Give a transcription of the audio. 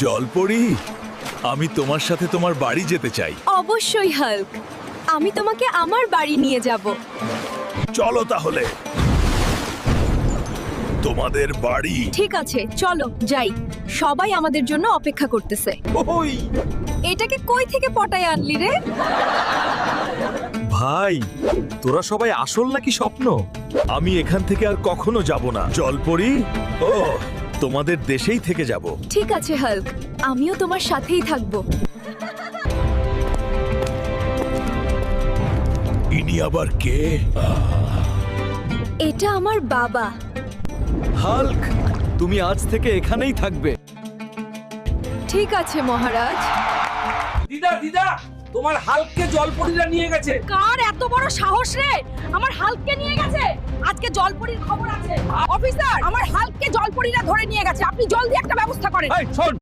জলপরি, আমি তোমার সাথে তোমার বাড়ি যেতে চাই। অবশ্যই হাল্ক, আমি তোমাকে আমার বাড়ি নিয়ে যাব। চলো তাহলে তোমাদের বাড়ি। ঠিক আছে, চলো যাই। সবাই আমাদের জন্য অপেক্ষা করতেছে। ওই এটাকে কই থেকে পটায় আনলি রে? ভাই, তোরা সবাই আসল নাকি স্বপ্ন? আমি এখান থেকে আর কখনো যাব না। জলপরি, ও তোমাদের দেশেই থেকে যাব। ঠিক আছে হাল্ক, আমিও তোমার সাথেই থাকব। ইনি আবার কে? এটা আমার বাবা। হাল্ক, তুমি আজ থেকে এখানেই থাকবে। ঠিক আছে মহারাজ। দিদা দিদা, তোমার হাল্ককে জলপরীরা নিয়ে গেছে। কার এত বড় সাহস রে? আমার হাল্ককে নিয়ে গেছে। আজকে জলপরীর খবর আছে। অফিসার, আমার হাল্ককে জলপরীরা ধরে নিয়ে গেছে। আপনি জলদি একটা ব্যবস্থা করেন। এই শোন,